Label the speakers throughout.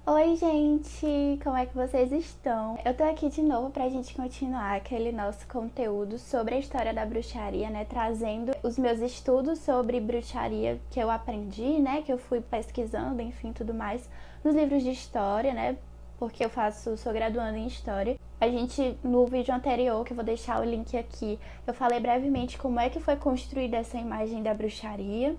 Speaker 1: Oi, gente! Como é que vocês estão? Eu tô aqui de novo pra gente continuar aquele nosso conteúdo sobre a história da bruxaria, né? Trazendo os meus estudos sobre bruxaria que eu aprendi, né? Que eu fui pesquisando, enfim, tudo mais, nos livros de história, né? Porque sou graduanda em história. No vídeo anterior, que eu vou deixar o link aqui, eu falei brevemente como é que foi construída essa imagem da bruxaria.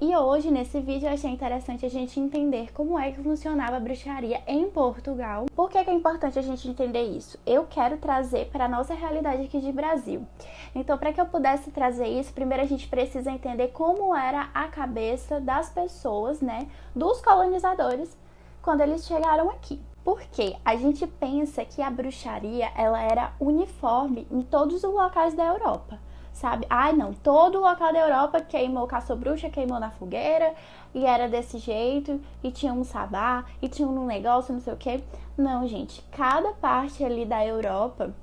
Speaker 1: E hoje, nesse vídeo, eu achei interessante a gente entender como é que funcionava a bruxaria em Portugal. Por que é importante a gente entender isso? Eu quero trazer para a nossa realidade aqui de Brasil. Então, para que eu pudesse trazer isso, primeiro a gente precisa entender como era a cabeça das pessoas, né, dos colonizadores, quando eles chegaram aqui. Porque a gente pensa que a bruxaria ela era uniforme em todos os locais da Europa. Sabe? Ai, não, todo o local da Europa queimou, caçou bruxa, queimou na fogueira, e era desse jeito, e tinha um sabá, e tinha um negócio, não sei o que. Não, gente, cada parte ali da Europa,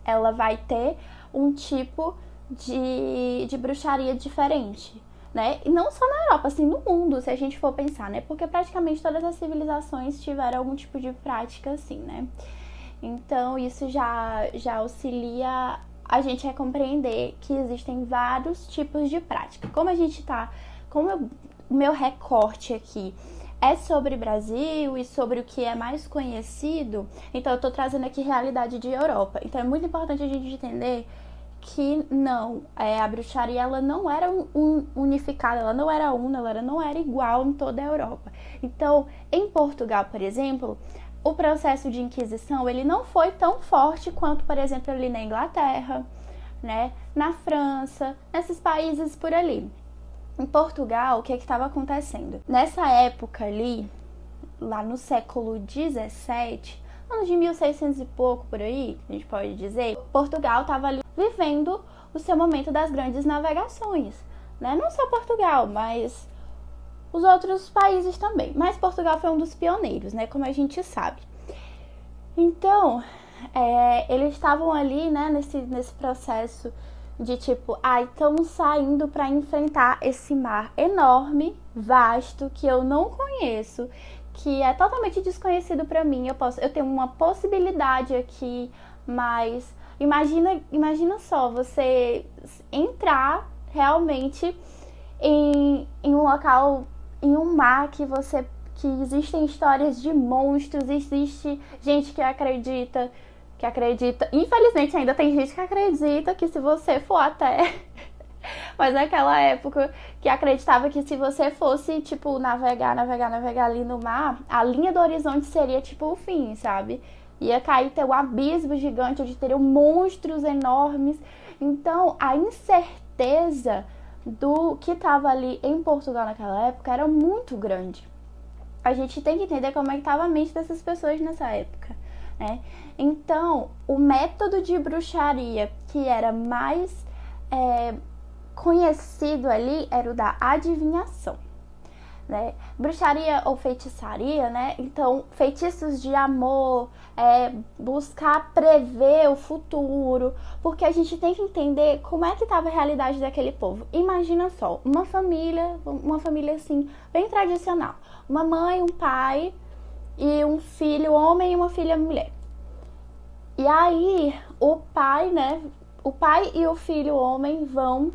Speaker 1: ela vai ter um tipo de bruxaria diferente, né? E não só na Europa, assim, no mundo, se a gente for pensar, né? Porque praticamente todas as civilizações tiveram algum tipo de prática assim, né? Então, isso já auxilia a gente a compreender que existem vários tipos de prática. O meu recorte aqui é sobre Brasil e sobre o que é mais conhecido, então eu tô trazendo aqui realidade de Europa. Então é muito importante a gente entender que a bruxaria ela não era unificada, ela não era ela não era igual em toda a Europa. Então, em Portugal, por exemplo, o processo de Inquisição ele não foi tão forte quanto, por exemplo, ali na Inglaterra, né, na França, nesses países por ali. Em Portugal, o que estava acontecendo? Nessa época ali, lá no século 17, anos de 1600 e pouco por aí, a gente pode dizer, Portugal estava ali vivendo o seu momento das grandes navegações, né? Não só Portugal, mas os outros países também. Mas Portugal foi um dos pioneiros, né? Como a gente sabe. Então, eles estavam ali, né, nesse processo de tipo, estamos saindo para enfrentar esse mar enorme, vasto, que eu não conheço, que é totalmente desconhecido para mim. Eu tenho uma possibilidade aqui, mas imagina só, você entrar realmente em um local, em um mar que existem histórias de monstros, existe gente que acredita, infelizmente ainda tem gente que acredita que se você for até mas naquela época que acreditava que se você fosse, tipo, navegar ali no mar, a linha do horizonte seria, tipo, o fim, sabe? Ia cair, ter um abismo gigante, onde teriam monstros enormes. Então, a incerteza do que estava ali em Portugal naquela época era muito grande. A gente tem que entender como é que estava a mente dessas pessoas nessa época, né? Então, o método de bruxaria que era mais conhecido ali era o da adivinhação, né? Bruxaria ou feitiçaria, né? Então, feitiços de amor, buscar prever o futuro, porque a gente tem que entender como é que estava a realidade daquele povo. Imagina só, uma família assim, bem tradicional. Uma mãe, um pai e um filho homem e uma filha mulher. E aí, o pai e o filho homem vão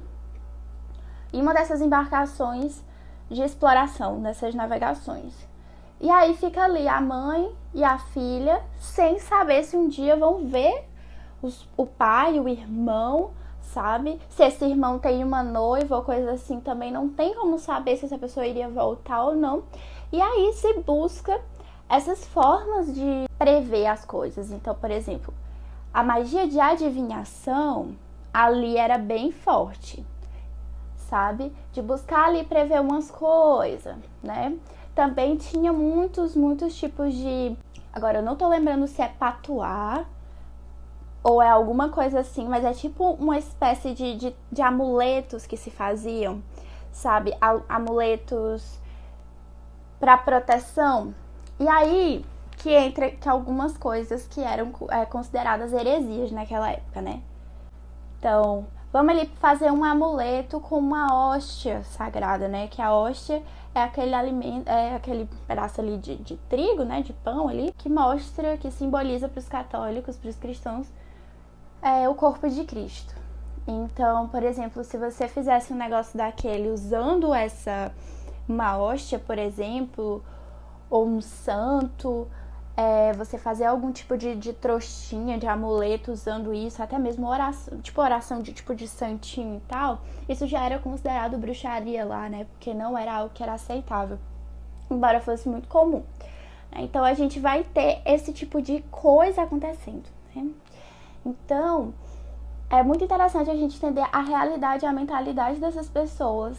Speaker 1: em uma dessas embarcações de exploração, dessas navegações. E aí fica ali a mãe e a filha sem saber se um dia vão ver o pai, o irmão, sabe? Se esse irmão tem uma noiva ou coisa assim, também não tem como saber se essa pessoa iria voltar ou não. E aí se busca essas formas de prever as coisas. Então, por exemplo, a magia de adivinhação ali era bem forte, sabe? De buscar ali prever umas coisas, né? Também tinha muitos tipos de... Agora, eu não tô lembrando se é patuá ou é alguma coisa assim, mas é tipo uma espécie de amuletos que se faziam, sabe? Amuletos para proteção. E aí que entra que algumas coisas que eram consideradas heresias naquela época, né? Então, vamos ali fazer um amuleto com uma hóstia sagrada, né? Que a hóstia é aquele alimento, é aquele pedaço ali de trigo, né, de pão ali, que mostra, que simboliza para os católicos, para os cristãos, o corpo de Cristo. Então, por exemplo, se você fizesse um negócio daquele usando uma hóstia, por exemplo, ou um santo, você fazer algum tipo de trouxinha, de amuleto usando isso, até mesmo oração de santinho e tal, isso já era considerado bruxaria lá, né? Porque não era algo que era aceitável, embora fosse muito comum. Então a gente vai ter esse tipo de coisa acontecendo, né? Então é muito interessante a gente entender a realidade e a mentalidade dessas pessoas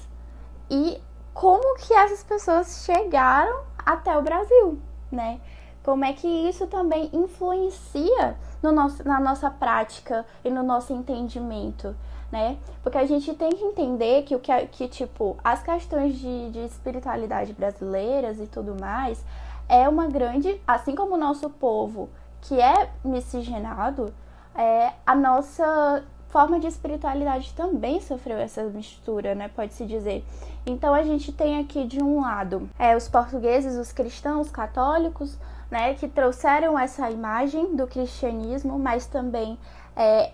Speaker 1: e como que essas pessoas chegaram até o Brasil, né? Como é que isso também influencia na nossa prática e no nosso entendimento, né? Porque a gente tem que entender que tipo, as questões de espiritualidade brasileiras e tudo mais é uma grande, assim como o nosso povo que é miscigenado, a nossa forma de espiritualidade também sofreu essa mistura, né? Pode-se dizer. Então a gente tem aqui de um lado os portugueses, os cristãos, católicos, né? Que trouxeram essa imagem do cristianismo, mas também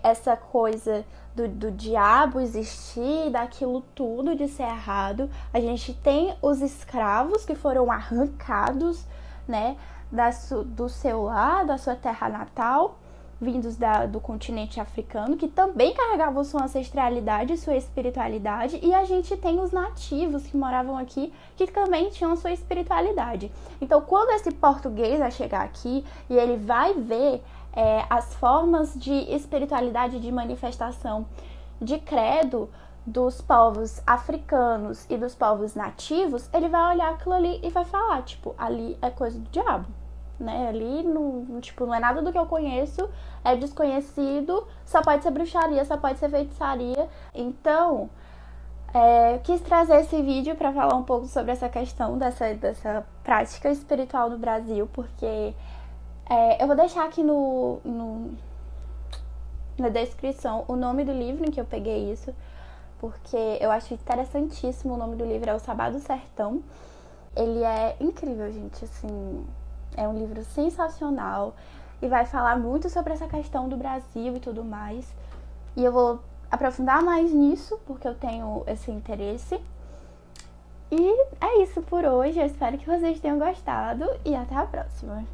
Speaker 1: essa coisa do diabo existir, daquilo tudo de ser errado. A gente tem os escravos que foram arrancados, né? Do seu lar, da sua terra natal, vindos do continente africano, que também carregavam sua ancestralidade e sua espiritualidade, e a gente tem os nativos que moravam aqui, que também tinham sua espiritualidade. Então, quando esse português vai chegar aqui e ele vai ver as formas de espiritualidade, de manifestação, de credo dos povos africanos e dos povos nativos, ele vai olhar aquilo ali e vai falar, tipo, ali é coisa do diabo. Né? Ali não é nada do que eu conheço, é desconhecido, só pode ser bruxaria, só pode ser feitiçaria. Então, quis trazer esse vídeo para falar um pouco sobre essa questão dessa prática espiritual no Brasil, porque eu vou deixar aqui na descrição o nome do livro em que eu peguei isso, porque eu acho interessantíssimo. O nome do livro é O Sabá do Sertão. Ele é incrível, gente, assim... É um livro sensacional e vai falar muito sobre essa questão do Brasil e tudo mais. E eu vou aprofundar mais nisso, porque eu tenho esse interesse. E é isso por hoje. Eu espero que vocês tenham gostado e até a próxima.